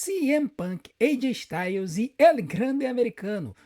CM Punk, AJ Styles e El Grande Americano.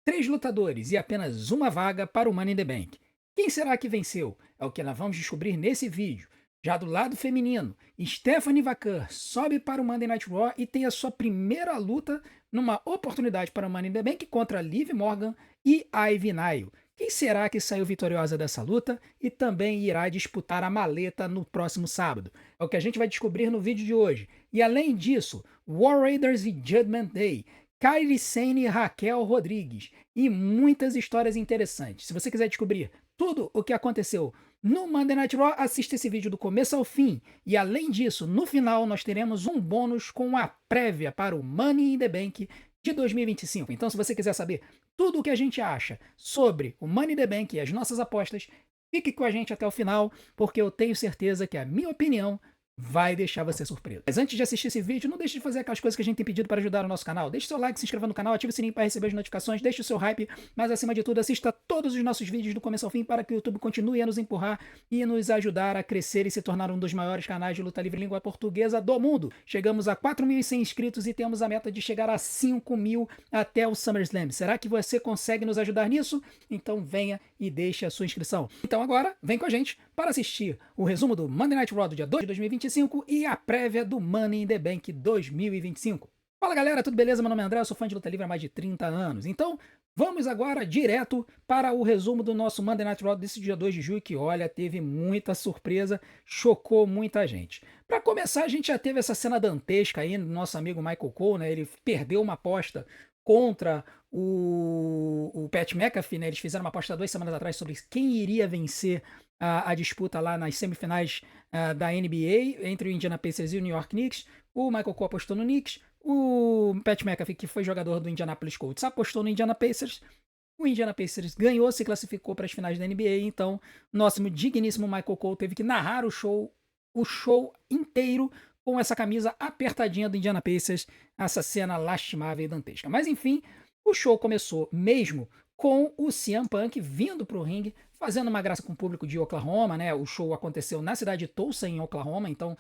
Três lutadores e apenas uma vaga para o Money in the Bank. Quem será que venceu? É o que nós vamos descobrir nesse vídeo. Já do lado feminino, Stephanie Vaquer sobe para o Monday Night Raw e tem a sua primeira luta numa oportunidade para o Money in the Bank contra Liv Morgan e Ivy Nile. Quem será que saiu vitoriosa dessa luta e também irá disputar a maleta no próximo sábado? É o que a gente vai descobrir no vídeo de hoje. E além disso, War Raiders e Judgment Day, Kairi Sane e Raquel Rodrigues e muitas histórias interessantes. Se você quiser descobrir tudo o que aconteceu no Monday Night Raw, assista esse vídeo do começo ao fim. E além disso, no final nós teremos um bônus com a prévia para o Money in the Bank de 2025. Então, se você quiser saber tudo o que a gente acha sobre o Money in the Bank e as nossas apostas, fique com a gente até o final, porque eu tenho certeza que a minha opinião vai deixar você surpreso. Mas antes de assistir esse vídeo, não deixe de fazer aquelas coisas que a gente tem pedido para ajudar o nosso canal. Deixe seu like, se inscreva no canal, ative o sininho para receber as notificações, deixe o seu hype, mas acima de tudo, assista todos os nossos vídeos do começo ao fim para que o YouTube continue a nos empurrar e nos ajudar a crescer e se tornar um dos maiores canais de luta livre em língua portuguesa do mundo. Chegamos a 4.100 inscritos e temos a meta de chegar a 5.000 até o SummerSlam. Será que você consegue nos ajudar nisso? Então venha e deixe a sua inscrição. Então agora, vem com a gente para assistir o resumo do Monday Night Raw do dia 2 de 2025 e a prévia do Money in the Bank 2025. Fala galera, tudo beleza? Meu nome é André, eu sou fã de luta livre há mais de 30 anos. Então, vamos agora direto para o resumo do nosso Monday Night Raw desse dia 2 de julho, que olha, teve muita surpresa, chocou muita gente. Para começar, a gente já teve essa cena dantesca aí do nosso amigo Michael Cole, né? Ele perdeu uma aposta contra o Pat McAfee, né? Eles fizeram uma aposta 2 semanas atrás sobre quem iria vencer a disputa lá nas semifinais da NBA entre o Indiana Pacers e o New York Knicks. O Michael Cole apostou no Knicks, o Pat McAfee, que foi jogador do Indianapolis Colts, apostou no Indiana Pacers. O Indiana Pacers ganhou, se classificou para as finais da NBA, então nosso digníssimo Michael Cole teve que narrar o show inteiro com essa camisa apertadinha do Indiana Pacers, essa cena lastimável e dantesca. Mas enfim, o show começou mesmo com o CM Punk vindo para o ringue, fazendo uma graça com o público de Oklahoma, né? O show aconteceu na cidade de Tulsa, em Oklahoma, então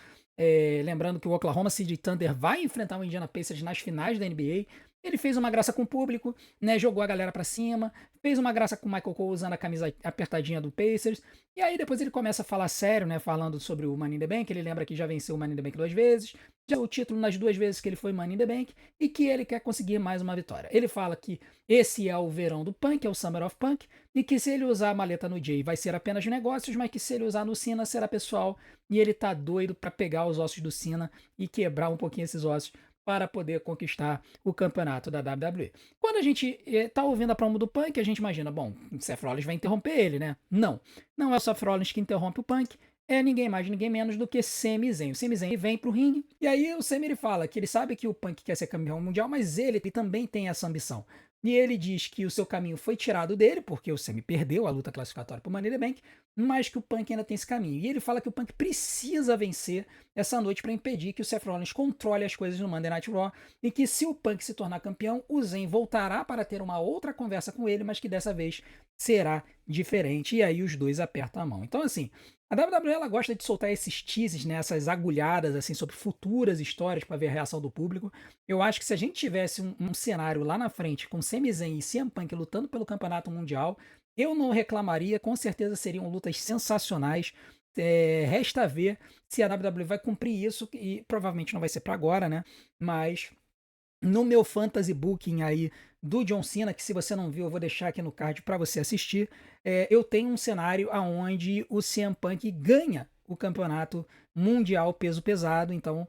lembrando que o Oklahoma City Thunder vai enfrentar o Indiana Pacers nas finais da NBA. Ele fez uma graça com o público, né? Jogou a galera pra cima, fez uma graça com o Michael Cole usando a camisa apertadinha do Pacers. E aí depois ele começa a falar sério, né? Falando sobre o Money in the Bank. Ele lembra que já venceu o Money in the Bank 2 vezes, já o título nas 2 vezes que ele foi Money in the Bank e que ele quer conseguir mais uma vitória. Ele fala que esse é o verão do Punk, é o Summer of Punk, e que se ele usar a maleta no Jay vai ser apenas negócios, mas que se ele usar no Cena será pessoal. E ele tá doido pra pegar os ossos do Cena e quebrar um pouquinho esses ossos para poder conquistar o campeonato da WWE. Quando a gente tá ouvindo a promo do Punk, a gente imagina, bom, o Seth Rollins vai interromper ele, né? Não, não é o Seth Rollins que interrompe o Punk, é ninguém mais, ninguém menos do que Sami Zayn. O Sami Zayn vem pro ringue, e aí o Sami ele fala que ele sabe que o Punk quer ser campeão mundial, mas ele também tem essa ambição. E ele diz que o seu caminho foi tirado dele, porque o Sami perdeu a luta classificatória pro Money in the Bank, mas que o Punk ainda tem esse caminho. E ele fala que o Punk precisa vencer essa noite para impedir que o Seth Rollins controle as coisas no Monday Night Raw e que se o Punk se tornar campeão, o Zayn voltará para ter uma outra conversa com ele, mas que dessa vez será diferente. E aí os dois apertam a mão. Então assim, a WWE ela gosta de soltar esses teases, né, essas agulhadas assim sobre futuras histórias para ver a reação do público. Eu acho que se a gente tivesse um cenário lá na frente com Sami Zayn e CM Punk lutando pelo campeonato mundial, eu não reclamaria, com certeza seriam lutas sensacionais. Resta ver se a WWE vai cumprir isso, e provavelmente não vai ser para agora, né? Mas no meu fantasy booking aí do John Cena, que se você não viu, eu vou deixar aqui no card para você assistir, eu tenho um cenário onde o CM Punk ganha o campeonato mundial peso pesado, então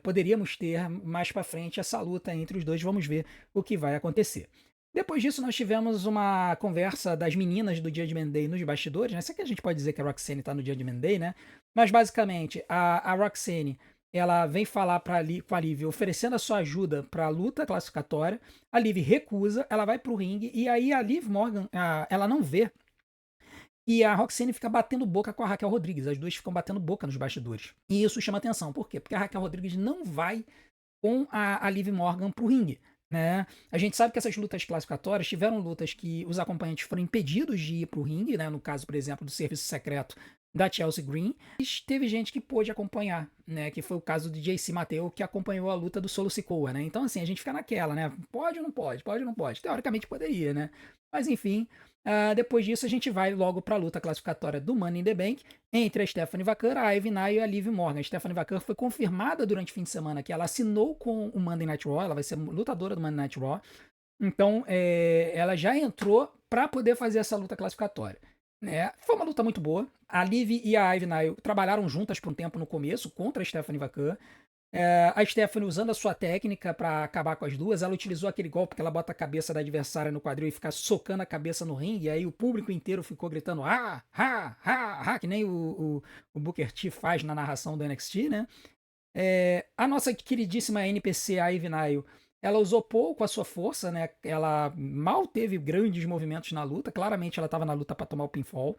poderíamos ter mais para frente essa luta entre os dois, vamos ver o que vai acontecer. Depois disso, nós tivemos uma conversa das meninas do Judgment Day nos bastidores, né? Isso aqui a gente pode dizer que a Roxane tá no Judgment Day, né? Mas basicamente, a Roxane, ela vem falar com a Liv, oferecendo a sua ajuda para a luta classificatória. A Liv recusa, ela vai pro ringue, e aí a Liv Morgan, ela não vê. E a Roxane fica batendo boca com a Raquel Rodrigues. As duas ficam batendo boca nos bastidores. E isso chama atenção. Por quê? Porque a Raquel Rodrigues não vai com a Liv Morgan pro ringue. Né? A gente sabe que essas lutas classificatórias tiveram lutas que os acompanhantes foram impedidos de ir para o ringue, né? No caso, por exemplo, do Serviço Secreto da Chelsea Green. Mas teve gente que pôde acompanhar, né? Que foi o caso do JC Mateu, que acompanhou a luta do Solo Sikoa, né? Então, assim, a gente fica naquela, né? Pode ou não pode? Pode ou não pode? Teoricamente poderia, né? Mas enfim, depois disso a gente vai logo para a luta classificatória do Money in the Bank entre a Stephanie Vaquer, a Ivy Nile e a Liv Morgan. A Stephanie Vaquer foi confirmada durante o fim de semana que ela assinou com o Monday Night Raw, ela vai ser lutadora do Monday Night Raw. Então, ela já entrou para poder fazer essa luta classificatória. Né? Foi uma luta muito boa. A Liv e a Ivy Nile trabalharam juntas por um tempo no começo contra a Stephanie Vaquer. A Stephanie, usando a sua técnica para acabar com as duas, ela utilizou aquele golpe que ela bota a cabeça da adversária no quadril e fica socando a cabeça no ringue, e aí o público inteiro ficou gritando que nem o Booker T faz na narração do NXT, né? A nossa queridíssima NPC, a Ivy Nile, ela usou pouco a sua força, né? Ela mal teve grandes movimentos na luta, claramente ela estava na luta para tomar o pinfall.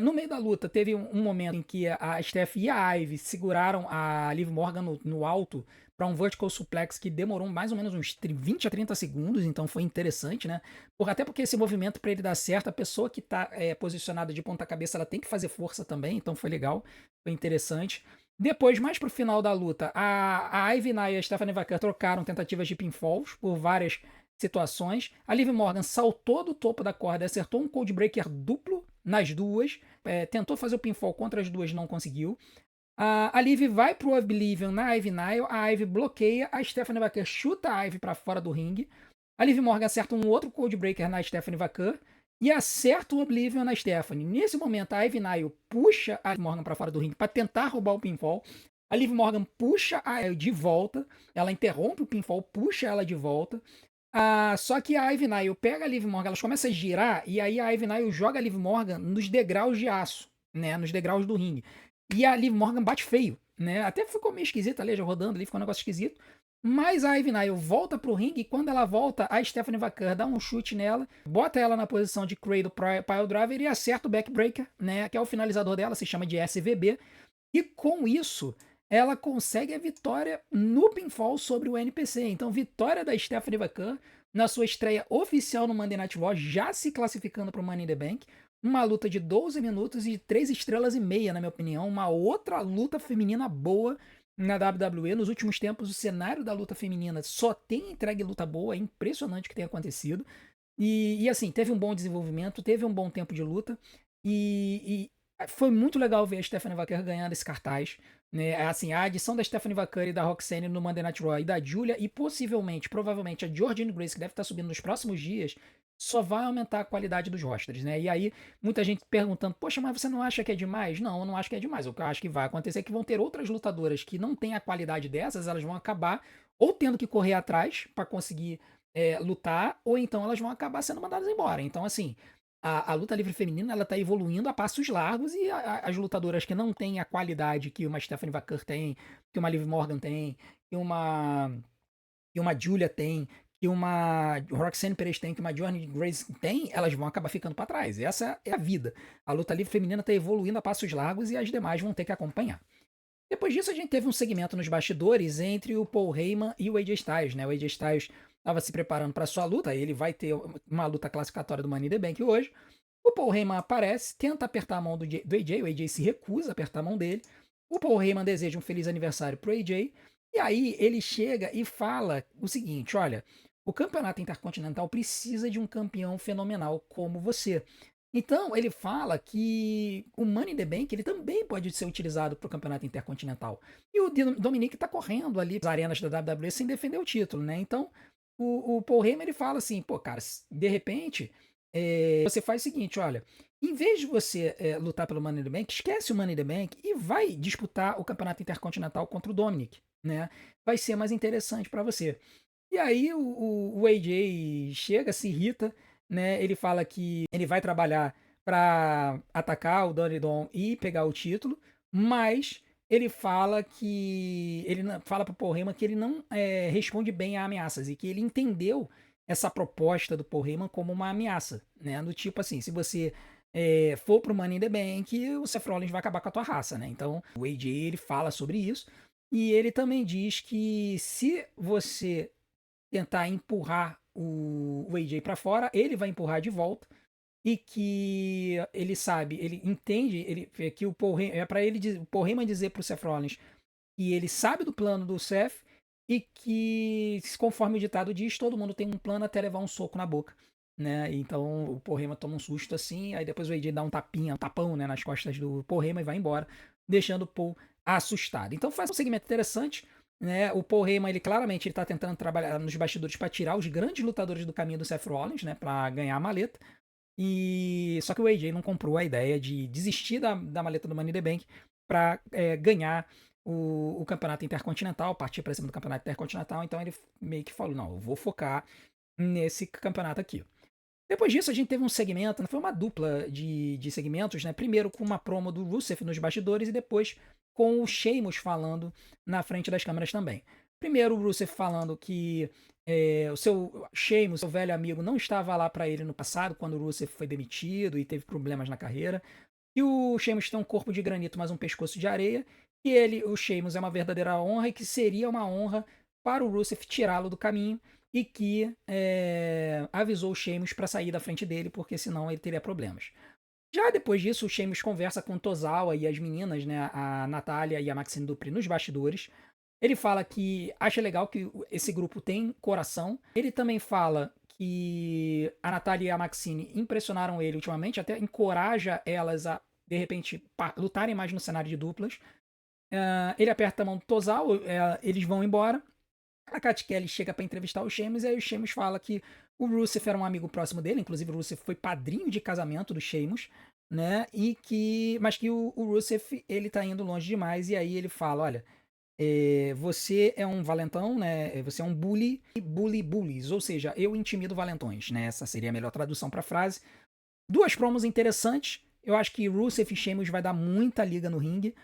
No meio da luta, teve um momento em que a Steph e a Ivy seguraram a Liv Morgan no alto para um vertical suplex que demorou mais ou menos uns 20 a 30 segundos, então foi interessante, né? Até porque esse movimento, para ele dar certo, a pessoa que está posicionada de ponta-cabeça, ela tem que fazer força também, então foi legal, foi interessante. Depois, mais pro final da luta, a Ivy Nile e a Stephanie Vaquer trocaram tentativas de pinfalls por várias situações. A Liv Morgan saltou do topo da corda e acertou um codebreaker duplo nas duas. Tentou fazer o pinfall contra as duas, não conseguiu. A Liv vai pro Oblivion na Ivy Nile, a Ivy bloqueia, a Stephanie Vaquer chuta a Ivy para fora do ringue. A Liv Morgan acerta um outro codebreaker na Stephanie Vaquer e acerta o Oblivion na Stephanie. Nesse momento, a Ivy Nile puxa a Liv Morgan para fora do ringue para tentar roubar o pinfall. A Liv Morgan puxa a Ivy de volta, ela interrompe o pinfall, puxa ela de volta. Só que a Ivy Nile pega a Liv Morgan, elas começam a girar, e aí a Ivy Nile joga a Liv Morgan nos degraus de aço, né? Nos degraus do ringue. E a Liv Morgan bate feio, né? Até ficou meio esquisito ali, já rodando ali, ficou um negócio esquisito. Mas a Ivy Nile volta pro ringue, e quando ela volta, a Stephanie Vaquer dá um chute nela, bota ela na posição de Cradle Pile Driver e acerta o Backbreaker, né? Que é o finalizador dela, se chama de SVB. E com isso, ela consegue a vitória no pinfall sobre o NPC. Então, vitória da Stephanie Vaquer na sua estreia oficial no Monday Night Raw, já se classificando para o Money in the Bank. Uma luta de 12 minutos e 3 estrelas e meia, na minha opinião. Uma outra luta feminina boa na WWE. Nos últimos tempos, o cenário da luta feminina só tem entregue luta boa. É impressionante o que tem acontecido. E assim, teve um bom desenvolvimento, teve um bom tempo de luta. E foi muito legal ver a Stephanie Vaquer ganhando esse cartaz. Né? Assim, a adição da Stephanie Vaquer e da Roxanne no Monday Night Raw e da Julia e possivelmente, provavelmente a Jordynne Grace, que deve estar subindo nos próximos dias, só vai aumentar a qualidade dos rosters, né? E aí, muita gente perguntando, poxa, mas você não acha que é demais? Não, eu não acho que é demais. O que eu acho que vai acontecer é que vão ter outras lutadoras que não têm a qualidade dessas, elas vão acabar ou tendo que correr atrás para conseguir lutar, ou então elas vão acabar sendo mandadas embora. Então, assim, a luta livre feminina ela tá evoluindo a passos largos e as lutadoras que não têm a qualidade que uma Stephanie Vaquer tem, que uma Liv Morgan tem, que uma Julia tem, que uma Roxanne Perez tem, que uma Jordynne Grace tem, elas vão acabar ficando para trás. Essa é a vida. A luta livre feminina está evoluindo a passos largos e as demais vão ter que acompanhar. Depois disso, a gente teve um segmento nos bastidores entre o Paul Heyman e o AJ Styles, né? O AJ Styles estava se preparando para sua luta, ele vai ter uma luta classificatória do Money in the Bank hoje. O Paul Heyman aparece, tenta apertar a mão do AJ, o AJ se recusa a apertar a mão dele. O Paul Heyman deseja um feliz aniversário pro AJ, e aí ele chega e fala o seguinte: olha, o campeonato intercontinental precisa de um campeão fenomenal como você. Então, ele fala que o Money in the Bank ele também pode ser utilizado para o campeonato intercontinental. E o Dominic está correndo ali nas arenas da WWE sem defender o título, né? Então, o Paul Heyman ele fala assim, pô, cara, de repente, você faz o seguinte, olha, em vez de você lutar pelo Money in the Bank, esquece o Money in the Bank e vai disputar o campeonato intercontinental contra o Dominic, né? Vai ser mais interessante para você. E aí o AJ chega, se irrita, né? Ele fala que ele vai trabalhar para atacar o Donny Don e pegar o título, mas ele fala que ele fala para o Paul Heyman que ele não responde bem a ameaças e que ele entendeu essa proposta do Paul Heyman como uma ameaça, né? Do tipo assim, se você for pro Money in the Bank, o Seth Rollins vai acabar com a tua raça, né? Então o AJ ele fala sobre isso e ele também diz que se você tentar empurrar o AJ para fora, ele vai empurrar de volta. e que ele sabe, ele entende, ele que o Paul Heyman, é para ele o Paul Heyman dizer pro Seth Rollins que ele sabe do plano do Seth e que, conforme o ditado diz, todo mundo tem um plano até levar um soco na boca, né? Então o Paul Heyman toma um susto assim, aí depois o AJ dá um tapinha, um tapão, né, nas costas do Paul Heyman e vai embora, deixando o Paul assustado. Então faz um segmento interessante, né? O Paul Heyman, ele claramente ele tá tentando trabalhar nos bastidores para tirar os grandes lutadores do caminho do Seth Rollins, né, para ganhar a maleta. E só que o AJ não comprou a ideia de desistir da maleta do Money in the Bank para ganhar o campeonato intercontinental, partir para cima do campeonato intercontinental. Então ele meio que falou: não, eu vou focar nesse campeonato aqui. Depois disso, a gente teve um segmento, foi uma dupla de segmentos, né? Primeiro com uma promo do Rusev nos bastidores e depois com o Sheamus falando na frente das câmeras também. Primeiro o Rusev falando que o seu Sheamus, seu velho amigo, não estava lá para ele no passado, quando o Rusev foi demitido e teve problemas na carreira. E o Sheamus tem um corpo de granito, mas um pescoço de areia. E ele, o Sheamus, é uma verdadeira honra e que seria uma honra para o Rusev tirá-lo do caminho e que avisou o Sheamus para sair da frente dele, porque senão ele teria problemas. Já depois disso, o Sheamus conversa com o Tozawa e as meninas, né, a Natália e a Maxine Dupri nos bastidores. Ele fala que acha legal que esse grupo tem coração. Ele também fala que a Natália e a Maxine impressionaram ele ultimamente, até encoraja elas a, de repente, lutarem mais no cenário de duplas. Ele aperta a mão do Tozawa, eles vão embora. A Kat Kelly chega para entrevistar o Sheamus e aí o Sheamus fala que o Rusev era um amigo próximo dele, inclusive o Rusev foi padrinho de casamento do Sheamus, né? Mas que o Rusev ele tá indo longe demais e aí ele fala, olha, você é um valentão, né? Você é um bully, bully bullies, ou seja, eu intimido valentões, né? Essa seria a melhor tradução para a frase. Duas promos interessantes. Eu acho que Rusev e Sheamus vai dar muita liga no ringue.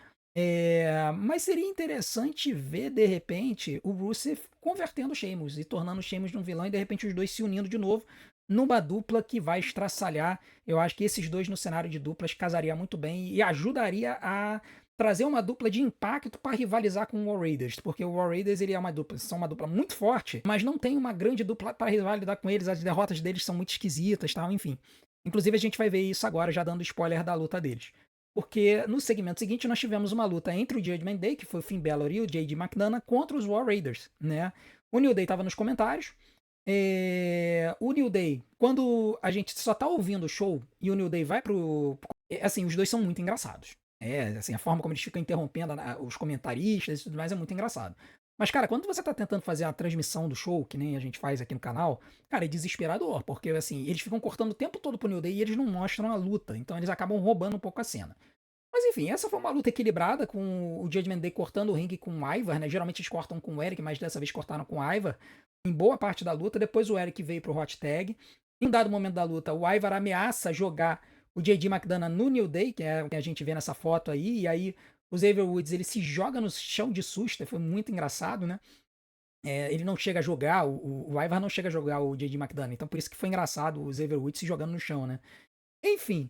Mas seria interessante ver, de repente, o Rusev convertendo o Sheamus e tornando o Sheamus um vilão e, de repente, os dois se unindo de novo numa dupla que vai estraçalhar. Eu acho que esses dois no cenário de duplas casaria muito bem e ajudaria a trazer uma dupla de impacto para rivalizar com o War Raiders, porque o War Raiders ele é uma dupla, são uma dupla muito forte, mas não tem uma grande dupla para rivalizar com eles, as derrotas deles são muito esquisitas, tal, enfim. Inclusive a gente vai ver isso agora, já dando spoiler da luta deles. Porque no segmento seguinte nós tivemos uma luta entre o Judgment Day, que foi o Finn Balor e o J.D. McDonough, contra os War Raiders, né? O New Day estava nos comentários. O New Day, quando a gente só tá ouvindo o show e o New Day vai assim, os dois são muito engraçados. Assim, a forma como eles ficam interrompendo os comentaristas e tudo mais é muito engraçado. Mas, cara, quando você tá tentando fazer a transmissão do show, que nem a gente faz aqui no canal, cara, é desesperador, porque, assim, eles ficam cortando o tempo todo pro New Day e eles não mostram a luta, então eles acabam roubando um pouco a cena. Mas, enfim, essa foi uma luta equilibrada, com o Judgment Day cortando o ringue com o Ivar, né? Geralmente eles cortam com o Eric, mas dessa vez cortaram com o Ivar em boa parte da luta. Depois o Eric veio pro hot tag. Em um dado momento da luta, o Ivar ameaça jogar o J.D. McDonough no New Day, que é o que a gente vê nessa foto aí, e aí o Xavier Woods ele se joga no chão de susto, foi muito engraçado, né? Ele não chega a jogar, o Ivar não chega a jogar o J.D. McDonough, então por isso que foi engraçado o Xavier Woods se jogando no chão, né? Enfim,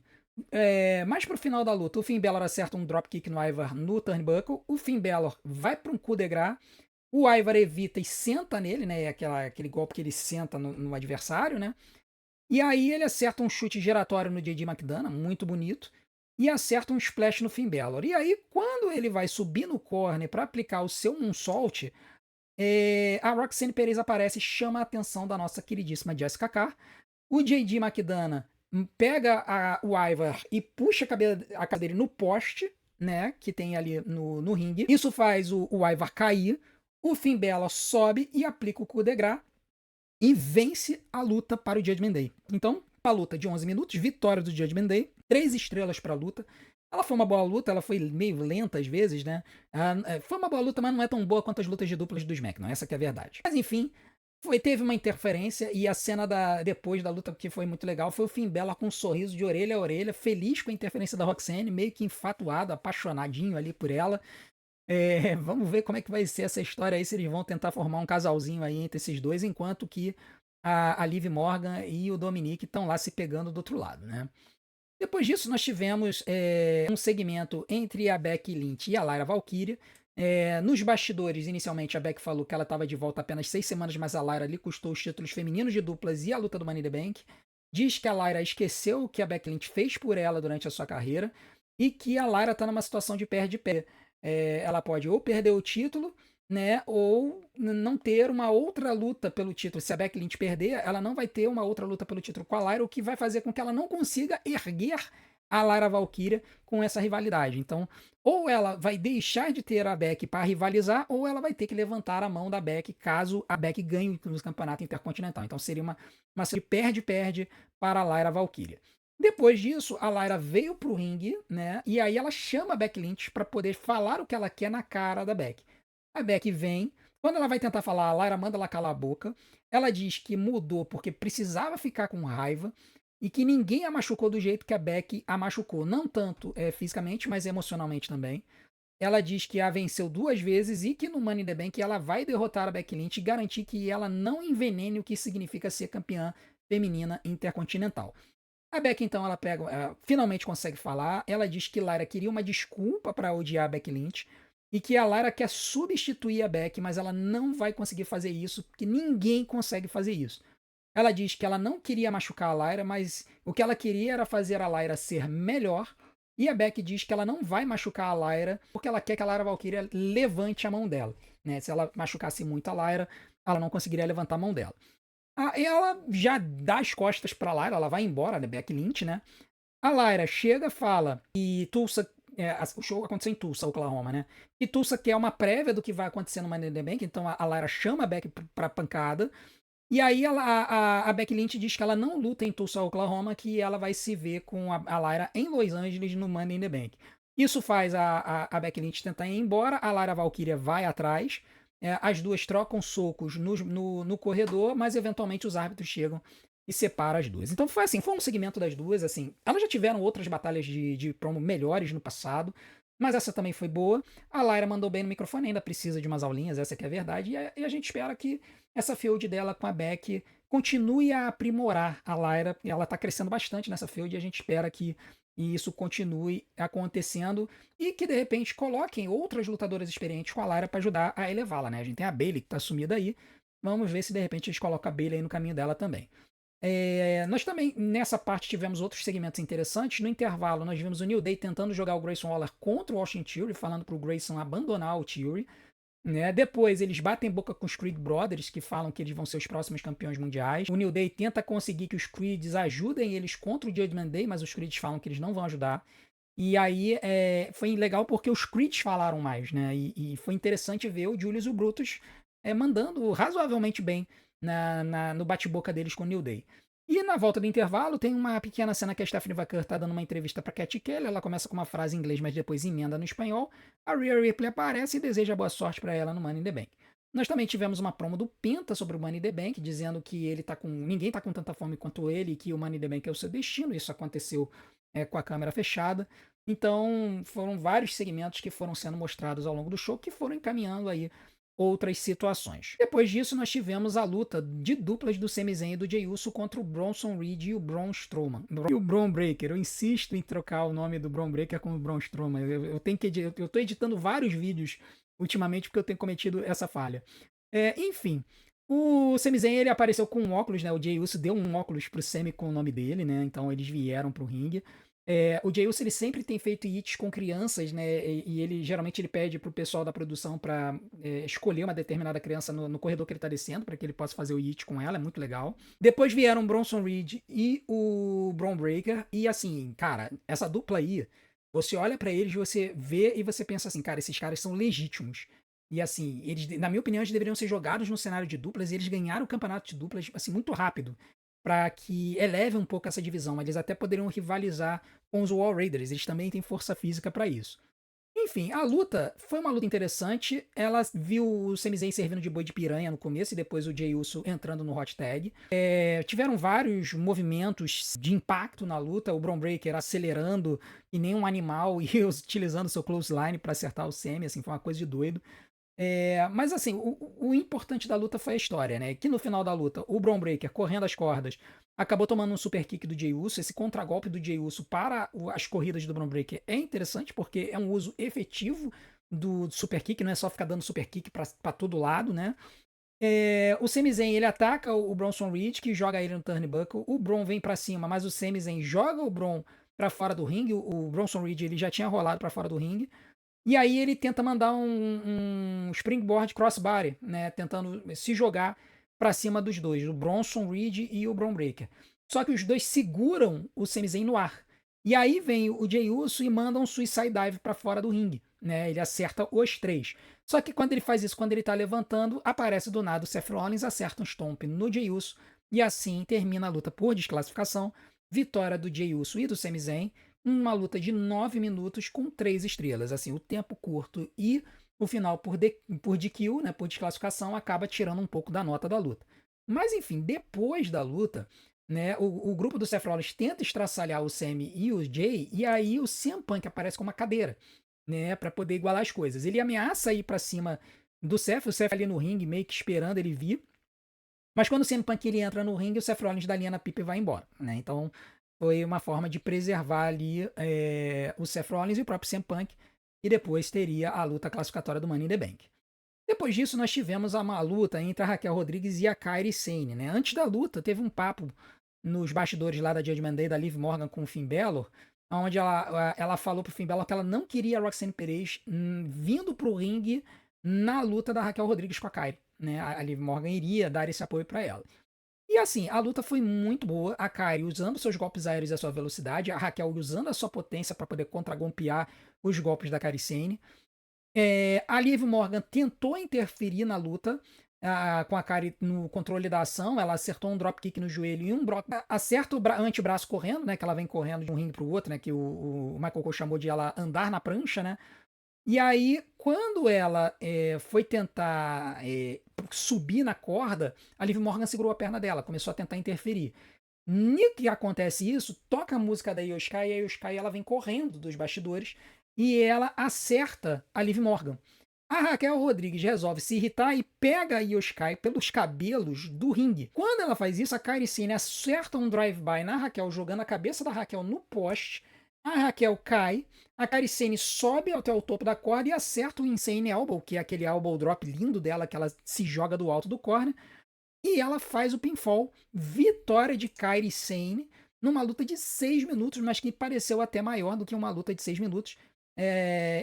mais pro final da luta, o Finn Balor acerta um dropkick no Ivar no turnbuckle, o Finn Balor vai para um coup de grace, o Ivar evita e senta nele, né? Aquele golpe que ele senta no adversário, né? E aí ele acerta um chute giratório no J.D. McDonough, muito bonito, e acerta um splash no Finn Balor. E aí, quando ele vai subir no corner para aplicar o seu moonsault, a Roxanne Perez aparece e chama a atenção da nossa queridíssima Jessica Carr. O J.D. McDonough pega o Ivar e puxa a cabeça dele no poste, né, que tem ali no ringue. Isso faz o Ivar cair, o Finn Balor sobe e aplica o coup de grace e vence a luta para o Judgment Day. Então, uma luta de 11 minutos, vitória do Judgment Day, 3 estrelas para a luta. Ela foi uma boa luta, ela foi meio lenta às vezes, né? Foi uma boa luta, mas não é tão boa quanto as lutas de duplas do SmackDown, essa que é a verdade. Mas enfim, teve uma interferência e a cena depois da luta que foi muito legal foi o Finn Balor com um sorriso de orelha a orelha, feliz com a interferência da Roxanne, meio que enfatuado, apaixonadinho ali por ela. Vamos ver como é que vai ser essa história aí, se eles vão tentar formar um casalzinho aí entre esses dois, enquanto que a Liv Morgan e o Dominic estão lá se pegando do outro lado, né? Depois disso, nós tivemos um segmento entre a Becky Lynch e a Lyra Valkyria. Nos bastidores, inicialmente, a Becky falou que ela estava de volta apenas 6 semanas, mas a Lyra lhe custou os títulos femininos de duplas e a luta do Money in the Bank. diz que a Lyra esqueceu o que a Becky Lynch fez por ela durante a sua carreira e que a Lyra tá numa situação de perde-pé. Ela pode ou perder o título, né, ou não ter uma outra luta pelo título. Se a Becky Lynch perder, ela não vai ter uma outra luta pelo título com a Lyra, o que vai fazer com que ela não consiga erguer a Lyra Valkyria com essa rivalidade. Então, ou ela vai deixar de ter a Becky para rivalizar, ou ela vai ter que levantar a mão da Becky caso a Becky ganhe no campeonato intercontinental. Então seria uma série perde-perde para a Lyra Valkyria. Depois disso, a Lyra veio pro ringue, né? E aí ela chama a Becky Lynch para poder falar o que ela quer na cara da Becky. A Becky vem, quando ela vai tentar falar, a Lyra manda ela calar a boca. Ela diz que mudou porque precisava ficar com raiva e que ninguém a machucou do jeito que a Becky a machucou. Não tanto fisicamente, mas emocionalmente também. Ela diz que a venceu 2 vezes e que no Money in the Bank ela vai derrotar a Becky Lynch e garantir que ela não envenene o que significa ser campeã feminina intercontinental. A Becky, então, ela finalmente consegue falar. Ela diz que Lyra queria uma desculpa para odiar a Becky Lynch e que a Lyra quer substituir a Becky, mas ela não vai conseguir fazer isso, porque ninguém consegue fazer isso. Ela diz que ela não queria machucar a Lyra, mas o que ela queria era fazer a Lyra ser melhor. E a Becky diz que ela não vai machucar a Lyra, porque ela quer que a Lyra Valkyria levante a mão dela. Né? Se ela machucasse muito a Lyra, ela não conseguiria levantar a mão dela. Ela já dá as costas pra Lyra, ela vai embora, né? Becky Lynch, né? A Lyra chega, fala e Tulsa. O show aconteceu em Tulsa, Oklahoma, né? E Tulsa quer uma prévia do que vai acontecer no Money in the Bank, então a Lyra chama a Becky pra pancada. E aí a Becky Lynch diz que ela não luta em Tulsa, Oklahoma, que ela vai se ver com a Lyra em Los Angeles no Money in the Bank. Isso faz a Becky Lynch tentar ir embora, a Lyra Valkyria vai atrás, as duas trocam socos no corredor, mas eventualmente os árbitros chegam e separam as duas. Então foi assim, foi um segmento das duas, assim, elas já tiveram outras batalhas de promo melhores no passado, mas essa também foi boa. A Lyra mandou bem no microfone, ainda precisa de umas aulinhas, essa que é a verdade, e a gente espera que essa feud dela com a Becky continue a aprimorar a Lyra. Ela tá crescendo bastante nessa feud e a gente espera que isso continue acontecendo e que de repente coloquem outras lutadoras experientes com a Lyra para ajudar a elevá-la, né? A gente tem a Bayley que tá sumida aí. Vamos ver se de repente eles colocam a Bayley aí no caminho dela também. Nós também, nessa parte, tivemos outros segmentos interessantes. No intervalo, nós vimos o New Day tentando jogar o Grayson Waller contra o Austin Theory, falando pro Grayson abandonar o Theory. Né? Depois, eles batem boca com os Creed Brothers, que falam que eles vão ser os próximos campeões mundiais. O New Day tenta conseguir que os Creeds ajudem eles contra o Judgment Day, mas os Creeds falam que eles não vão ajudar. E aí foi legal porque os Creeds falaram mais, né? E foi interessante ver o Julius e o Brutus mandando razoavelmente bem no bate-boca deles com o New Day. E na volta do intervalo tem uma pequena cena que a Stephanie Vaquer tá dando uma entrevista pra Katy Kelly. Ela começa com uma frase em inglês, mas depois emenda no espanhol. A Rhea Ripley aparece e deseja boa sorte para ela no Money in the Bank. Nós também tivemos uma promo do Penta sobre o Money in the Bank, dizendo que ninguém tá com tanta fome quanto ele e que o Money in the Bank é o seu destino. Isso aconteceu com a câmera fechada. Então foram vários segmentos que foram sendo mostrados ao longo do show que foram encaminhando aí outras situações. Depois disso, nós tivemos a luta de duplas do Sami Zayn e do Jey Uso contra o Bronson Reed e o Braun Strowman. E o Braun Breaker. Eu insisto em trocar o nome do Braun Breaker com o Braun Strowman. Eu tô editando vários vídeos ultimamente porque eu tenho cometido essa falha. Enfim, o Sami Zayn ele apareceu com um óculos, né? O Jey Uso deu um óculos pro Sami com o nome dele, né? Então eles vieram pro ringue. O Jey Uso ele sempre tem feito hits com crianças, né? E ele geralmente ele pede pro pessoal da produção para escolher uma determinada criança no corredor que ele tá descendo para que ele possa fazer o hit com ela, é muito legal. Depois vieram o Bronson Reed e o Braun Breaker e assim, cara, essa dupla aí, você olha para eles, você vê e você pensa assim, cara, esses caras são legítimos. E assim, eles, na minha opinião, eles deveriam ser jogados no cenário de duplas e eles ganharam o campeonato de duplas assim muito rápido para que eleve um pouco essa divisão. Eles até poderiam rivalizar com os War Raiders, eles também têm força física para isso. Enfim, a luta foi uma luta interessante. Ela viu o Sami Zayn servindo de boi de piranha no começo e depois o Jey Uso entrando no hot tag. Tiveram vários movimentos de impacto na luta. O Braun Breaker acelerando e nem um animal e utilizando seu clothesline para acertar o Sami. Assim, foi uma coisa de doido. Mas assim, o importante da luta foi a história, né? Que no final da luta, o Braun Breaker, correndo as cordas, acabou tomando um super kick do Jey Uso. Esse contragolpe do Jey Uso para as corridas do Braun Breaker é interessante, porque é um uso efetivo do super kick, não é só ficar dando super kick para todo lado, né? O Sami Zayn, ele ataca o Bronson Reed, que joga ele no turnbuckle. O Bron vem pra cima, mas o Sami Zayn joga o Bron pra fora do ringue. O Bronson Reed, ele já tinha rolado pra fora do ringue. E aí ele tenta mandar um springboard crossbody, né? Tentando se jogar pra cima dos dois, o Bronson Reed e o Bron Breakker. Só que os dois seguram o Sami Zayn no ar. E aí vem o Jey Uso e manda um suicide dive pra fora do ringue, né? Ele acerta os três. Só que quando ele faz isso, quando ele tá levantando, aparece do nada o Seth Rollins, acerta um stomp no Jey Uso e assim termina a luta por desclassificação. Vitória do Jey Uso e do Sami Zayn, uma luta de 9 minutos com 3 estrelas. Assim, o tempo curto e o final por DQ, né, por desclassificação, acaba tirando um pouco da nota da luta. Mas enfim, depois da luta, né, o grupo do Seth Rollins tenta estraçalhar o Sami e o Jay, e aí o CM Punk aparece com uma cadeira, né, para poder igualar as coisas. Ele ameaça ir para cima do Seth, o Seth ali no ringue, meio que esperando ele vir. Mas quando o CM Punk ele entra no ringue, o Seth Rollins dá linha na pipa e vai embora, né? Então foi uma forma de preservar ali o Seth Rollins e o próprio CM Punk, e depois teria a luta classificatória do Money in the Bank. Depois disso, nós tivemos uma luta entre a Raquel Rodrigues e a Kairi Sane, né? Antes da luta, teve um papo nos bastidores lá da Judgment Day, da Liv Morgan com o Finn Balor, onde ela falou pro Finn Balor que ela não queria a Roxanne Perez vindo pro ringue na luta da Raquel Rodrigues com a Kairi, né? A Liv Morgan iria dar esse apoio para ela. E assim, a luta foi muito boa. A Kairi usando seus golpes aéreos e a sua velocidade, a Raquel usando a sua potência para poder contragolpear os golpes da Kairi Sane. A Liv Morgan tentou interferir na luta com a Kairi no controle da ação. Ela acertou um dropkick no joelho e acerta o antebraço correndo, né? Que ela vem correndo de um ringue pro outro, né? Que o Michael Cole chamou de ela andar na prancha, né? E aí, quando ela foi tentar subir na corda, a Liv Morgan segurou a perna dela, começou a tentar interferir. No que acontece isso, toca a música da Io Sky e a Io Sky ela vem correndo dos bastidores e ela acerta a Liv Morgan. A Raquel Rodrigues resolve se irritar e pega a Io Sky pelos cabelos do ringue. Quando ela faz isso, a Kairi Sane acerta um drive-by na Raquel, jogando a cabeça da Raquel no poste. A Raquel cai, a Kairi Sane sobe até o topo da corda e acerta o Insane Elbow, que é aquele elbow drop lindo dela, que ela se joga do alto do corner. E ela faz o pinfall. Vitória de Kairi Sane numa luta de 6 minutos, mas que pareceu até maior do que uma luta de 6 minutos.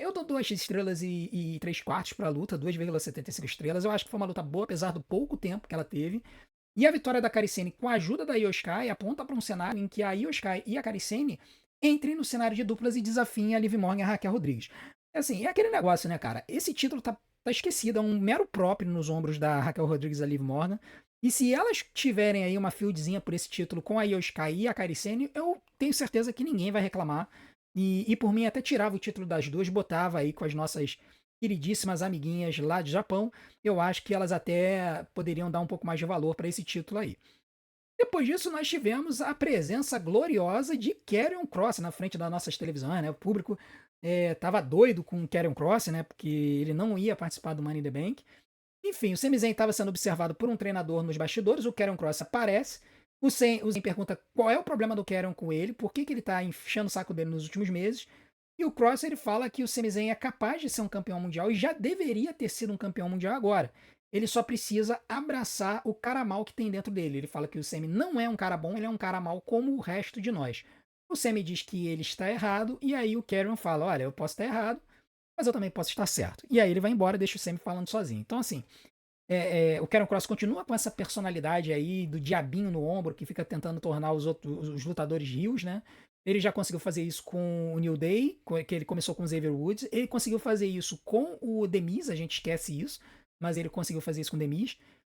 Eu dou 2 estrelas e 3 quartos para a luta, 2,75 estrelas. Eu acho que foi uma luta boa, apesar do pouco tempo que ela teve. E a vitória da Kairi Sane com a ajuda da Io Sky aponta para um cenário em que a Io Sky e a Kairi Sane entrem no cenário de duplas e desafiem a Liv Morgan e a Raquel Rodrigues. Assim, é aquele negócio, né, cara? Esse título tá esquecido, é um mero próprio nos ombros da Raquel Rodrigues e da Liv Morgan. E se elas tiverem aí uma fieldzinha por esse título com a Io Sky e a Kairi Sane, eu tenho certeza que ninguém vai reclamar. E por mim até tirava o título das duas, botava aí com as nossas queridíssimas amiguinhas lá de Japão. Eu acho que elas até poderiam dar um pouco mais de valor para esse título aí. Depois disso, nós tivemos a presença gloriosa de Karrion Kross na frente das nossas televisões, né? O público tava doido com o Karrion Kross, né? Porque ele não ia participar do Money in the Bank. Enfim, o Sami Zayn estava sendo observado por um treinador nos bastidores, o Karrion Kross aparece, o Zayn pergunta qual é o problema do Karrion com ele, por que ele tá enchendo o saco dele nos últimos meses, e o Kross ele fala que o Sami Zayn é capaz de ser um campeão mundial e já deveria ter sido um campeão mundial agora. Ele só precisa abraçar o cara mal que tem dentro dele. Ele fala que o Sami não é um cara bom, ele é um cara mal como o resto de nós. O Sami diz que ele está errado, e aí o Karrion fala, olha, eu posso estar errado, mas eu também posso estar certo. E aí ele vai embora e deixa o Sami falando sozinho. Então, assim, o Karrion Kross continua com essa personalidade aí do diabinho no ombro que fica tentando tornar os lutadores rios, né? Ele já conseguiu fazer isso com o New Day, que ele começou com o Xavier Woods. Ele conseguiu fazer isso com o The Miz, a gente esquece isso, mas ele conseguiu fazer isso com o The Miz.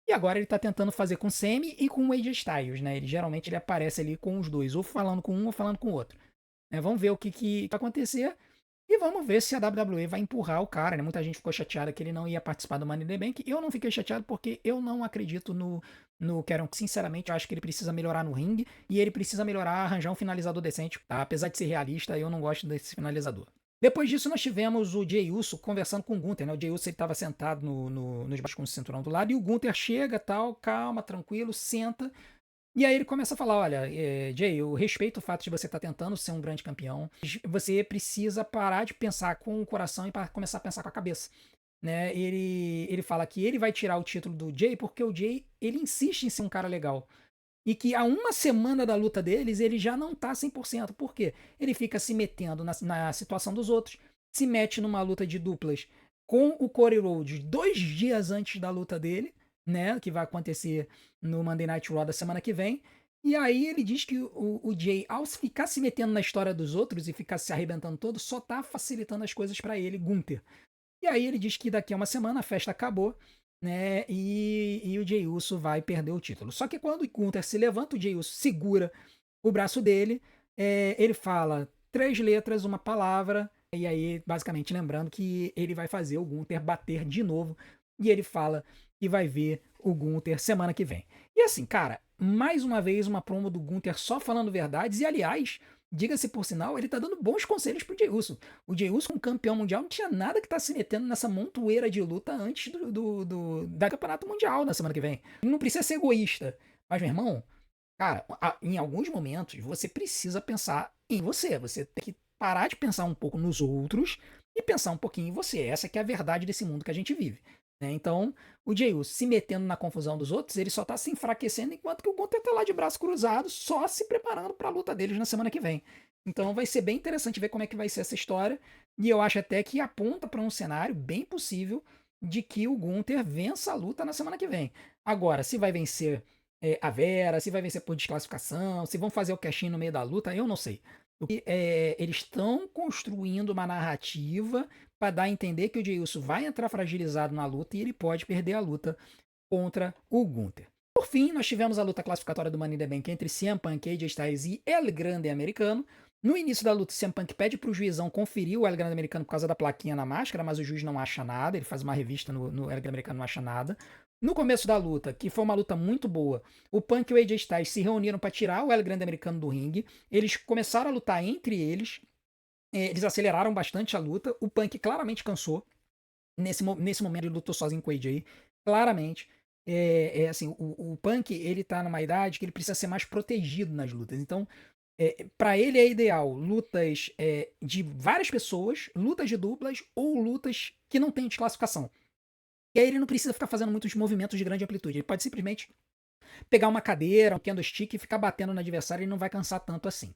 E agora ele tá tentando fazer com o Sami e com o AJ Styles, né? Geralmente ele aparece ali com os dois, ou falando com um ou falando com o outro. Vamos ver o que vai acontecer. E vamos ver se a WWE vai empurrar o cara, né? Muita gente ficou chateada que ele não ia participar do Money in the Bank. Eu não fiquei chateado porque eu não acredito no Karrion. Sinceramente, eu acho que ele precisa melhorar no ringue e ele precisa melhorar, arranjar um finalizador decente, tá? Apesar de ser realista, eu não gosto desse finalizador. Depois disso, nós tivemos o Jey Uso conversando com o Gunther, né? O Jey Uso estava sentado nos baixos com o cinturão do lado e o Gunther chega, tal, calma, tranquilo, senta. E aí ele começa a falar, olha, Jay, eu respeito o fato de você estar tentando ser um grande campeão. Você precisa parar de pensar com o coração e começar a pensar com a cabeça. né? Ele fala que ele vai tirar o título do Jay porque o Jay ele insiste em ser um cara legal. E que a uma semana da luta deles, ele já não tá 100%. Por quê? Ele fica se metendo na situação dos outros, se mete numa luta de duplas com o Cody Rhodes 2 dias antes da luta dele, né? Que vai acontecer no Monday Night Raw da semana que vem. E aí ele diz que o Jay, ao ficar se metendo na história dos outros e ficar se arrebentando todo, só tá facilitando as coisas para ele, Gunther. E aí ele diz que daqui a uma semana a festa acabou, né? E o Jey Uso vai perder o título. Só que quando o Gunther se levanta, o Jey Uso segura o braço dele, ele fala 3 letras, uma palavra, e aí basicamente lembrando que ele vai fazer o Gunther bater de novo, e ele fala que vai ver o Gunther semana que vem. E assim, cara, mais uma vez uma promo do Gunther só falando verdades, e aliás, diga-se por sinal, ele tá dando bons conselhos pro Jey Uso. O Jey Uso, como campeão mundial, não tinha nada que tá se metendo nessa montoeira de luta antes da Campeonato Mundial na semana que vem. Não precisa ser egoísta. Mas, meu irmão, cara, em alguns momentos você precisa pensar em você. Você tem que parar de pensar um pouco nos outros e pensar um pouquinho em você. Essa que é a verdade desse mundo que a gente vive. Né? Então, o Jey Uso se metendo na confusão dos outros, ele só tá se enfraquecendo, enquanto que o Gunther tá lá de braço cruzado, só se preparando para a luta deles na semana que vem. Então vai ser bem interessante ver como é que vai ser essa história. E eu acho até que aponta para um cenário bem possível de que o Gunther vença a luta na semana que vem. Agora, se vai vencer a Vera, se vai vencer por desclassificação, se vão fazer o cash no meio da luta, eu não sei. Eles estão construindo uma narrativa para dar a entender que o Jey Uso vai entrar fragilizado na luta e ele pode perder a luta contra o Gunther. Por fim, nós tivemos a luta classificatória do Money in the Bank entre CM Punk, AJ Styles e El Grande Americano. No início da luta, CM Punk pede para o juizão conferir o El Grande Americano por causa da plaquinha na máscara, mas o juiz não acha nada, ele faz uma revista no El Grande Americano, não acha nada. No começo da luta, que foi uma luta muito boa, o Punk e o AJ Styles se reuniram para tirar o El Grande Americano do ringue. Eles começaram a lutar entre eles. Eles aceleraram bastante a luta. O Punk claramente cansou. Nesse momento ele lutou sozinho com o AJ. Claramente. Assim, o Punk ele tá numa idade que ele precisa ser mais protegido nas lutas. Então, para ele é ideal lutas de várias pessoas, lutas de duplas ou lutas que não tem desclassificação. E aí ele não precisa ficar fazendo muitos movimentos de grande amplitude. Ele pode simplesmente pegar uma cadeira, um candlestick e ficar batendo no adversário e não vai cansar tanto assim.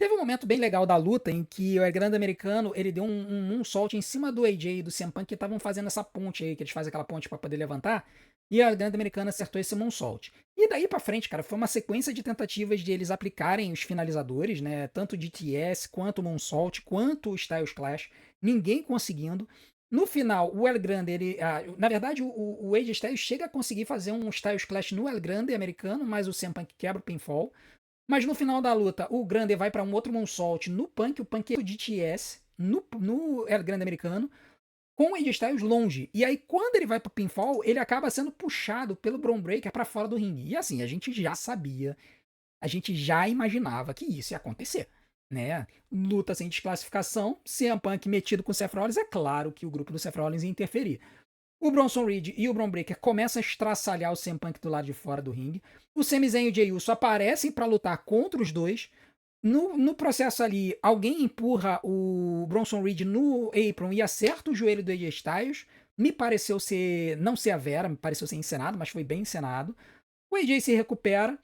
Teve um momento bem legal da luta em que o El Grande Americano ele deu um moonsault em cima do AJ e do CM Punk que estavam fazendo essa ponte aí, que eles fazem aquela ponte para poder levantar, e o El Grande Americano acertou esse moonsault. E daí pra frente, cara, foi uma sequência de tentativas de eles aplicarem os finalizadores, né, tanto o DTS, quanto o moonsault, quanto o Styles Clash, ninguém conseguindo. No final, o El Grande, na verdade, o AJ Styles chega a conseguir fazer um Styles Clash no El Grande Americano, mas o CM Punk quebra o pinfall. Mas no final da luta, o Grande vai para um outro moonsault no Punk, o Punk o DTS no El Grande Americano, com o AJ Styles longe. E aí, quando ele vai pro pinfall, ele acaba sendo puxado pelo Bron Breakker para fora do ringue. E assim, a gente já sabia, a gente já imaginava que isso ia acontecer. Né? Luta sem desclassificação, CM Punk metido com o Seth Rollins, é claro que o grupo do Seth Rollins ia interferir. O Bronson Reed e o Bron Breakker começam a estraçalhar o CM Punk do lado de fora do ringue. O Sami Zayn e o Jey Uso aparecem para lutar contra os dois. No processo ali, alguém empurra o Bronson Reed no apron e acerta o joelho do AJ Styles. Me pareceu não ser a Vera, me pareceu ser encenado, mas foi bem encenado. O AJ se recupera.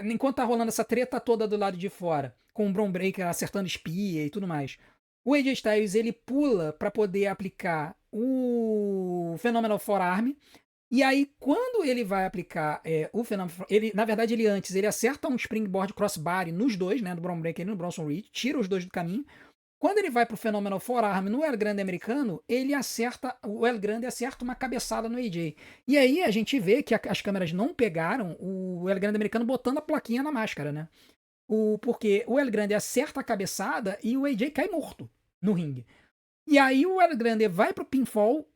Enquanto tá rolando essa treta toda do lado de fora, com o Bron Breakker acertando espia e tudo mais, o AJ Styles ele pula para poder aplicar o Phenomenal Forearm. E aí, quando ele vai aplicar o Phenomenal, na verdade, ele acerta um Springboard Crossbody nos dois, né, do Bron Breakker e no Bronson Reed, tira os dois do caminho. Quando ele vai pro Phenomenal Forearm no El Grande Americano, o El Grande acerta uma cabeçada no AJ. E aí a gente vê que as câmeras não pegaram o El Grande Americano botando a plaquinha na máscara, né? Porque o El Grande acerta a cabeçada e o AJ cai morto no ringue. E aí o El Grande vai pro pinfall,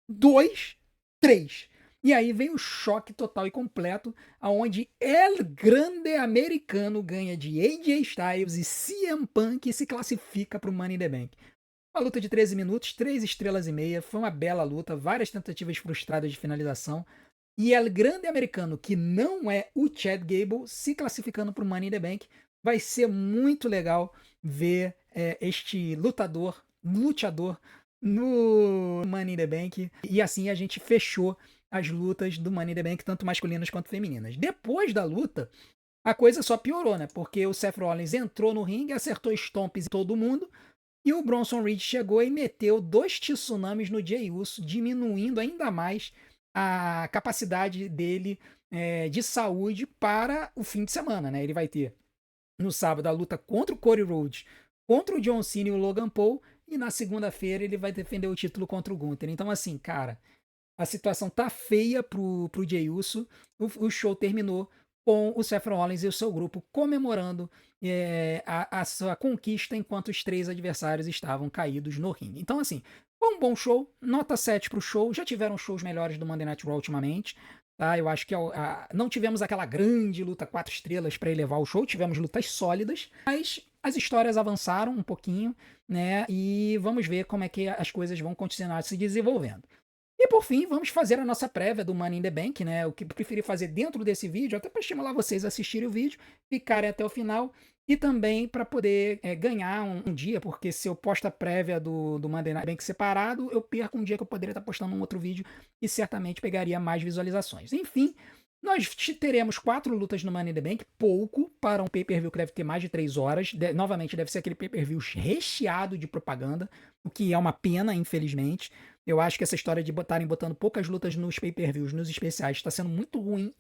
2, 3. E aí vem o choque total e completo, aonde El Grande Americano ganha de AJ Styles e CM Punk e se classifica para o Money in the Bank. Uma luta de 13 minutos, 3 estrelas e meia, foi uma bela luta, várias tentativas frustradas de finalização. E El Grande Americano, que não é o Chad Gable, se classificando para o Money in the Bank. Vai ser muito legal ver este luteador no Money in the Bank. E assim a gente fechou as lutas do Money in the Bank, tanto masculinas quanto femininas. Depois da luta, a coisa só piorou, né? Porque o Seth Rollins entrou no ringue, acertou stomps em todo mundo, e o Bronson Reed chegou e meteu 2 tsunamis no Jey Uso, diminuindo ainda mais a capacidade dele de saúde para o fim de semana, né? Ele vai ter no sábado a luta contra o Cody Rhodes, contra o John Cena e o Logan Paul, e na segunda-feira ele vai defender o título contra o Gunther. Então, assim, cara, a situação tá feia pro Jey Uso. O show terminou com o Seth Rollins e o seu grupo comemorando a sua conquista enquanto os 3 adversários estavam caídos no ringue. Então, assim, foi um bom show, nota 7 pro show. Já tiveram shows melhores do Monday Night Raw ultimamente. Tá, eu acho que não tivemos aquela grande luta 4 estrelas para elevar o show, tivemos lutas sólidas, mas as histórias avançaram um pouquinho, né? E vamos ver como é que as coisas vão continuar se desenvolvendo. E por fim, vamos fazer a nossa prévia do Money in the Bank, né? O que eu preferi fazer dentro desse vídeo, até para estimular vocês a assistirem o vídeo, ficarem até o final e também para poder ganhar um dia, porque se eu posto a prévia do Monday Night Bank separado, eu perco um dia que eu poderia estar postando um outro vídeo e certamente pegaria mais visualizações. Enfim, nós teremos 4 lutas no Money in the Bank, pouco para um pay-per-view que deve ter mais de 3 horas. Novamente, deve ser aquele pay-per-view recheado de propaganda, o que é uma pena, infelizmente. Eu acho que essa história de botando poucas lutas nos pay-per-views, nos especiais, está sendo muito ruim.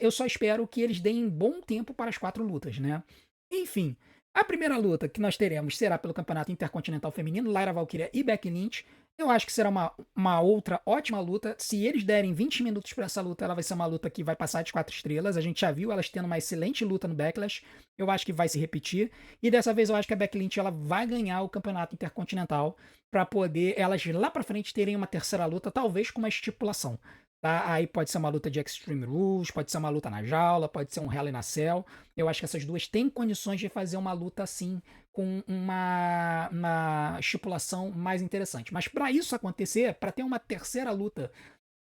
Eu só espero que eles deem bom tempo para as 4 lutas, né? Enfim, a primeira luta que nós teremos será pelo Campeonato Intercontinental Feminino, Lyra Valkyria e Becky Lynch. Eu acho que será uma outra ótima luta. Se eles derem 20 minutos para essa luta, ela vai ser uma luta que vai passar de 4 estrelas. A gente já viu elas tendo uma excelente luta no Backlash. Eu acho que vai se repetir. E dessa vez eu acho que a Becky Lynch ela vai ganhar o Campeonato Intercontinental para poder elas lá para frente terem uma terceira luta, talvez com uma estipulação. Tá? Aí pode ser uma luta de Extreme Rules, pode ser uma luta na jaula, pode ser um Hell in a Cell. Eu acho que essas duas têm condições de fazer uma luta assim, com uma estipulação mais interessante. Mas para isso acontecer, para ter uma terceira luta,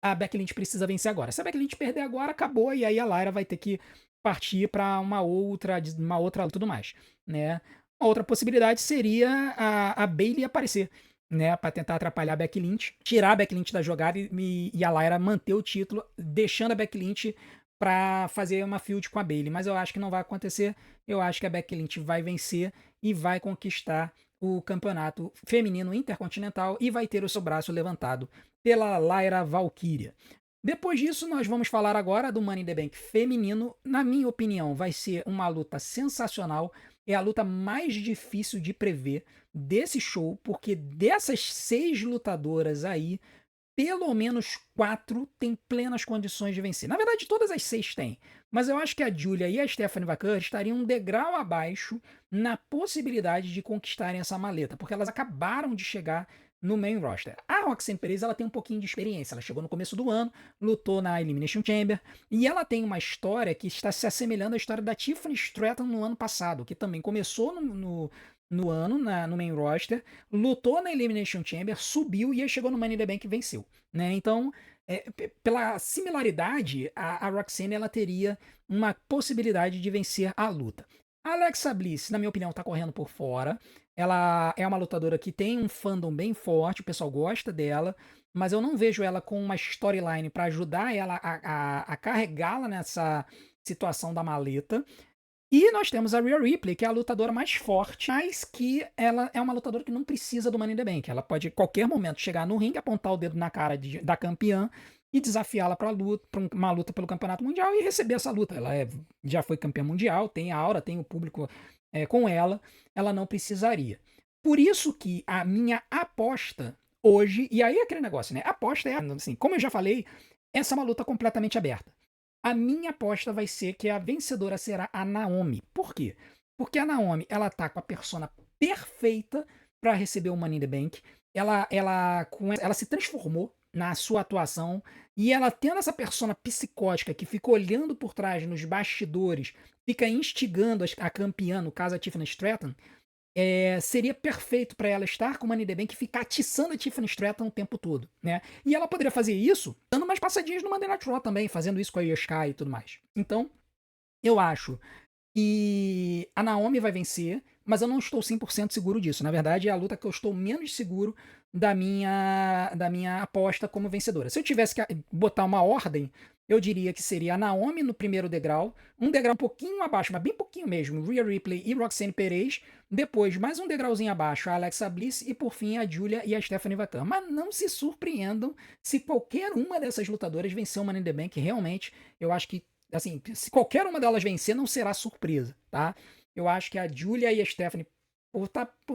a Becky Lynch precisa vencer agora. Se a Becky Lynch perder agora, acabou, e aí a Lyra vai ter que partir para uma outra luta e tudo mais, né? Uma outra possibilidade seria a Bayley aparecer, né, para tentar atrapalhar a Becky Lynch, tirar a Becky Lynch da jogada e a Lyra manter o título, deixando a Becky Lynch para fazer uma feud com a Bayley. Mas eu acho que não vai acontecer. Eu acho que a Becky Lynch vai vencer e vai conquistar o campeonato feminino intercontinental e vai ter o seu braço levantado pela Lyra Valkyria. Depois disso, nós vamos falar agora do Money in the Bank feminino. Na minha opinião, vai ser uma luta sensacional. É a luta mais difícil de prever desse show, porque dessas 6 lutadoras aí, pelo menos 4 têm plenas condições de vencer. Na verdade, todas as 6 têm. Mas eu acho que a Julia e a Stephanie Vaquer estariam um degrau abaixo na possibilidade de conquistarem essa maleta, porque elas acabaram de chegar no main roster. A Roxanne Perez ela tem um pouquinho de experiência. Ela chegou no começo do ano, lutou na Elimination Chamber, e ela tem uma história que está se assemelhando à história da Tiffany Stratton no ano passado, que também começou no ano, no main roster, lutou na Elimination Chamber, subiu e aí chegou no Money in the Bank e venceu. Né? Então, pela similaridade, a Roxanne ela teria uma possibilidade de vencer a luta. A Alexa Bliss, na minha opinião, está correndo por fora. Ela é uma lutadora que tem um fandom bem forte, o pessoal gosta dela, mas eu não vejo ela com uma storyline para ajudar ela a carregá-la nessa situação da maleta. E nós temos a Rhea Ripley, que é a lutadora mais forte, mas que ela é uma lutadora que não precisa do Money in the Bank. Ela pode, a qualquer momento, chegar no ringue, apontar o dedo na cara da campeã e desafiá-la para uma luta pelo Campeonato Mundial e receber essa luta. Ela já foi campeã mundial, tem a aura, tem o público com ela. Ela não precisaria. Por isso que a minha aposta hoje, e aí é aquele negócio, né? A aposta é, assim, como eu já falei, essa é uma luta completamente aberta. A minha aposta vai ser que a vencedora será a Naomi. Por quê? Porque a Naomi, ela tá com a persona perfeita para receber o Money in the Bank. Ela se transformou na sua atuação e ela tendo essa persona psicótica que fica olhando por trás nos bastidores, fica instigando a campeã, no caso a Tiffany Stratton, seria perfeito para ela estar com o Money in the Bank e ficar atiçando a Tiffany Stratton o tempo todo, né? E ela poderia fazer isso dando umas passadinhas no Monday Night Raw também, fazendo isso com a Io Sky e tudo mais. Então, eu acho que a Naomi vai vencer, mas eu não estou 100% seguro disso. Na verdade, é a luta que eu estou menos seguro da minha aposta como vencedora. Se eu tivesse que botar uma ordem, eu diria que seria a Naomi no primeiro degrau, um degrau um pouquinho abaixo, mas bem pouquinho mesmo, Rhea Ripley e Roxanne Perez, depois mais um degrauzinho abaixo, a Alexa Bliss e por fim a Julia e a Stephanie Vacan. Mas não se surpreendam se qualquer uma dessas lutadoras vencer o Money in the Bank, realmente, eu acho que, assim, se qualquer uma delas vencer, não será surpresa, tá? Eu acho que a Julia e a Stephanie,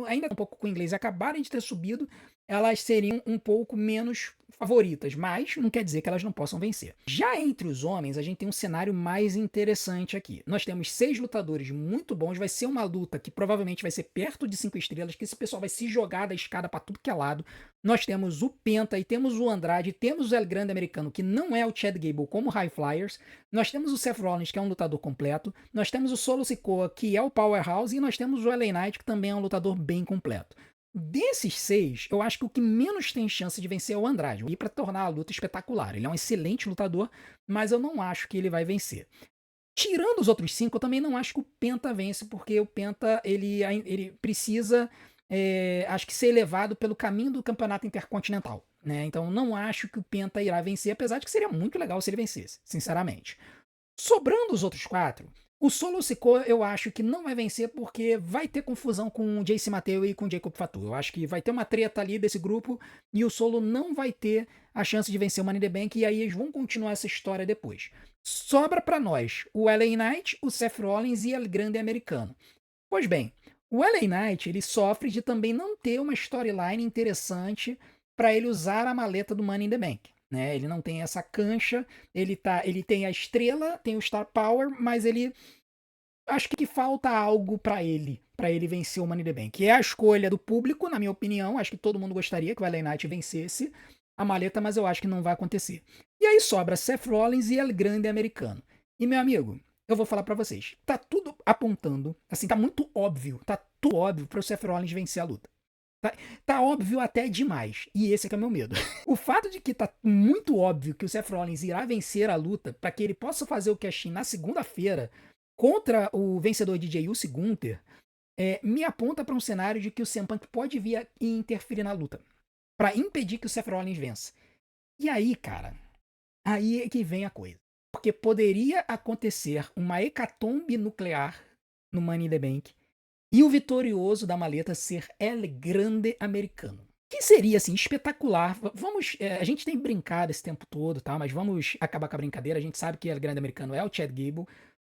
ainda um pouco com o inglês, acabarem de ter subido, elas seriam um pouco menos favoritas, mas não quer dizer que elas não possam vencer. Já entre os homens, a gente tem um cenário mais interessante aqui. Nós temos 6 lutadores muito bons, vai ser uma luta que provavelmente vai ser perto de 5 estrelas, que esse pessoal vai se jogar da escada para tudo que é lado. Nós temos o Penta e temos o Andrade, temos o El Grande americano, que não é o Chad Gable como High Flyers, nós temos o Seth Rollins, que é um lutador completo, nós temos o Solo Sikoa, que é o Powerhouse, e nós temos o LA Knight, que também é um lutador bem completo. Desses 6, eu acho que o que menos tem chance de vencer é o Andrade, e para tornar a luta espetacular. Ele é um excelente lutador, mas eu não acho que ele vai vencer. Tirando os outros 5, eu também não acho que o Penta vence, porque o Penta ele precisa, acho que ser levado pelo caminho do campeonato intercontinental, né? Então não acho que o Penta irá vencer, apesar de que seria muito legal se ele vencesse, sinceramente. Sobrando os outros 4, o Solo Sikoa eu acho que não vai vencer porque vai ter confusão com o Jace Mateo e com o Jacob Fatu. Eu acho que vai ter uma treta ali desse grupo e o Solo não vai ter a chance de vencer o Money in the Bank e aí eles vão continuar essa história depois. Sobra pra nós o LA Knight, o Seth Rollins e El Grande americano. Pois bem, o LA Knight ele sofre de também não ter uma storyline interessante para ele usar a maleta do Money in the Bank. Né? Ele não tem essa cancha, ele tem a estrela, tem o Star Power, mas ele acho que falta algo para ele vencer o Money in the Bank. É a escolha do público, na minha opinião. Acho que todo mundo gostaria que o LA Knight vencesse a maleta, mas eu acho que não vai acontecer. E aí sobra Seth Rollins e El Grande americano. E meu amigo, eu vou falar para vocês, tá tudo apontando, assim, tá muito óbvio, tá tudo óbvio para o Seth Rollins vencer a luta. Tá óbvio até demais. E esse é que é o meu medo. O fato de que tá muito óbvio que o Seth Rollins irá vencer a luta para que ele possa fazer o cash-in na segunda-feira contra o vencedor de Jey Uso e Gunther, me aponta para um cenário de que o CM Punk pode vir e interferir na luta para impedir que o Seth Rollins vença. E aí, cara, aí é que vem a coisa. Porque poderia acontecer uma hecatombe nuclear no Money in the Bank e o vitorioso da maleta ser El Grande americano. Que seria, assim, espetacular. Vamos, a gente tem brincado esse tempo todo, tá? Mas vamos acabar com a brincadeira. A gente sabe que El Grande americano é o Chad Gable.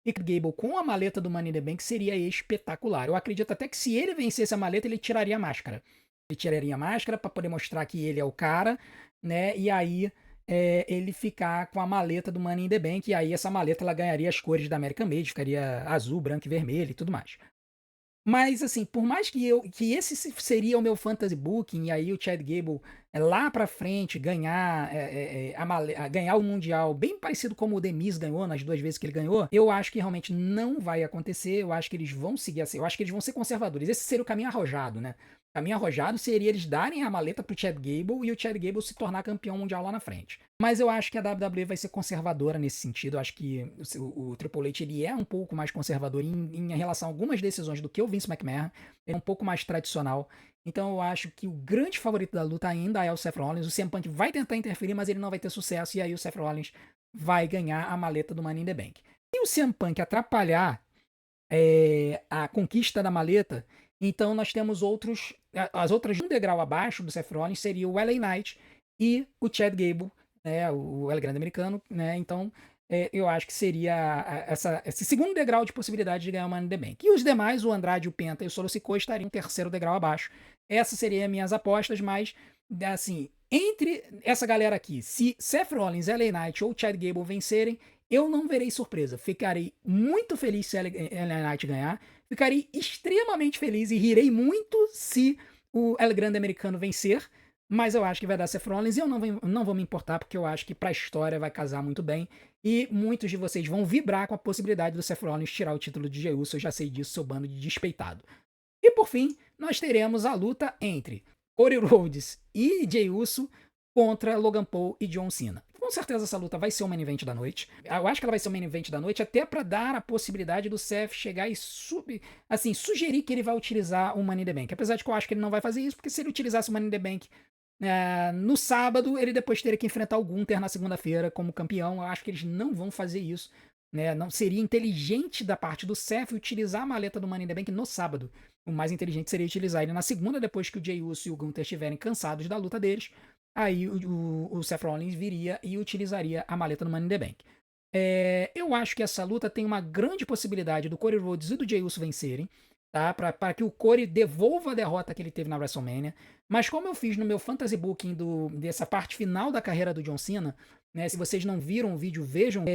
E Gable com a maleta do Money in the Bank seria espetacular. Eu acredito até que se ele vencesse a maleta, ele tiraria a máscara. Ele tiraria a máscara para poder mostrar que ele é o cara, né? E aí ele ficar com a maleta do Money in the Bank. E aí essa maleta ela ganharia as cores da American Made, ficaria azul, branco e vermelho e tudo mais. Mas, assim, por mais que esse seria o meu fantasy booking, e aí o Chad Gable lá pra frente ganhar, ganhar o Mundial, bem parecido como o Demis ganhou nas 2 vezes que ele ganhou, eu acho que realmente não vai acontecer. Eu acho que eles vão seguir assim, eu acho que eles vão ser conservadores. Esse seria o caminho arrojado, né? O caminho arrojado seria eles darem a maleta pro Chad Gable e o Chad Gable se tornar campeão mundial lá na frente. Mas eu acho que a WWE vai ser conservadora nesse sentido. Eu acho que o Triple H ele é um pouco mais conservador em relação a algumas decisões do que o Vince McMahon. Ele é um pouco mais tradicional. Então eu acho que o grande favorito da luta ainda é o Seth Rollins. O CM Punk vai tentar interferir, mas ele não vai ter sucesso. E aí o Seth Rollins vai ganhar a maleta do Money in the Bank. Se o CM Punk atrapalhar a conquista da maleta, então nós temos as outras um degrau abaixo do Seth Rollins seria o LA Knight e o Chad Gable, né, o El Grande americano, né? Então eu acho que seria esse segundo degrau de possibilidade de ganhar o Money in the Bank. E os demais, o Andrade, o Penta e o Solo Sikoa estariam em terceiro degrau abaixo. Essas seriam as minhas apostas, mas assim, entre essa galera aqui, se Seth Rollins, LA Knight ou Chad Gable vencerem, eu não verei surpresa. Ficarei muito feliz se LA Knight ganhar. Ficarei extremamente feliz e rirei muito se o El Grande americano vencer. Mas eu acho que vai dar Seth Rollins e eu não vou me importar, porque eu acho que pra história vai casar muito bem. E muitos de vocês vão vibrar com a possibilidade do Seth Rollins tirar o título de Jey Uso. Eu já sei disso, seu bando de despeitado. E por fim, nós teremos a luta entre Cody Rhodes e Jey Uso contra Logan Paul e John Cena. Com certeza essa luta vai ser o main event da noite. Eu acho que ela vai ser o main event da noite até para dar a possibilidade do Seth chegar e sugerir que ele vai utilizar o Money in the Bank. Apesar de que eu acho que ele não vai fazer isso, porque se ele utilizasse o Money in the Bank No sábado, ele depois teria que enfrentar o Gunther na segunda-feira como campeão. Eu acho que eles não vão fazer isso. Né? Não seria inteligente da parte do Seth utilizar a maleta do Money in the Bank no sábado. O mais inteligente seria utilizar ele na segunda, depois que o Jey Uso e o Gunther estiverem cansados da luta deles. Aí o Seth Rollins viria e utilizaria a maleta do Money in the Bank. Eu acho que essa luta tem uma grande possibilidade do Cody Rhodes e do Jey Uso vencerem, tá? Para que o Cody devolva a derrota que ele teve na WrestleMania. Mas como eu fiz no meu fantasy booking dessa parte final da carreira do John Cena, né? Se vocês não viram o vídeo, vejam.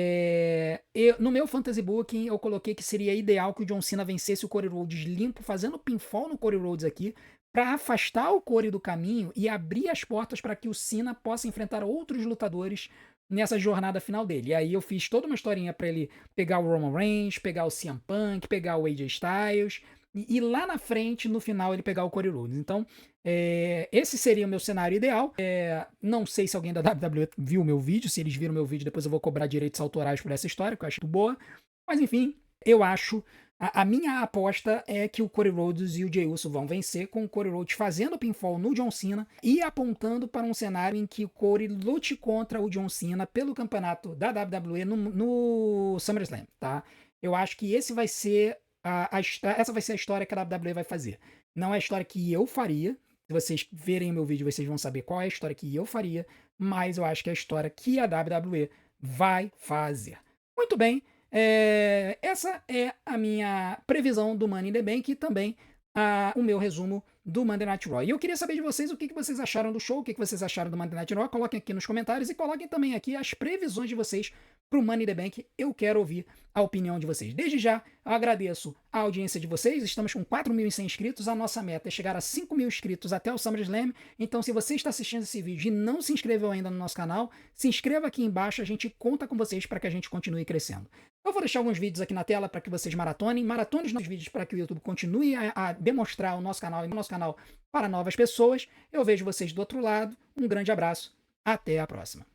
No meu fantasy booking eu coloquei que seria ideal que o John Cena vencesse o Cody Rhodes limpo, fazendo pinfall no Cody Rhodes aqui, para afastar o Cody do caminho e abrir as portas para que o Cena possa enfrentar outros lutadores nessa jornada final dele. E aí eu fiz toda uma historinha para ele pegar o Roman Reigns, pegar o CM Punk, pegar o AJ Styles e lá na frente, no final, ele pegar o Cody Rhodes. Então, esse seria o meu cenário ideal. Não sei se alguém da WWE viu o meu vídeo. Se eles viram meu vídeo, depois eu vou cobrar direitos autorais por essa história, que eu acho muito boa. Mas enfim, eu acho. A minha aposta é que o Cody Rhodes e o Jey Uso vão vencer, com o Cody Rhodes fazendo pinfall no John Cena e apontando para um cenário em que o Cody lute contra o John Cena pelo campeonato da WWE no SummerSlam, tá? Eu acho que esse vai ser essa vai ser a história que a WWE vai fazer. Não é a história que eu faria. Se vocês verem o meu vídeo, vocês vão saber qual é a história que eu faria, mas eu acho que é a história que a WWE vai fazer. Muito bem. Essa é a minha previsão do Money in the Bank e também o meu resumo do Monday Night Raw. E eu queria saber de vocês o que vocês acharam do show, o que vocês acharam do Monday Night Raw. Coloquem aqui nos comentários e coloquem também aqui as previsões de vocês para o Money in the Bank. Eu quero ouvir a opinião de vocês. Desde já, eu agradeço a audiência de vocês. Estamos com 4.100 inscritos. A nossa meta é chegar a 5.000 inscritos até o SummerSlam. Então, se você está assistindo esse vídeo e não se inscreveu ainda no nosso canal, se inscreva aqui embaixo. A gente conta com vocês para que a gente continue crescendo. Eu vou deixar alguns vídeos aqui na tela para que vocês maratonem. Maratonem os vídeos para que o YouTube continue a demonstrar o nosso canal e o nosso canal para novas pessoas. Eu vejo vocês do outro lado. Um grande abraço. Até a próxima.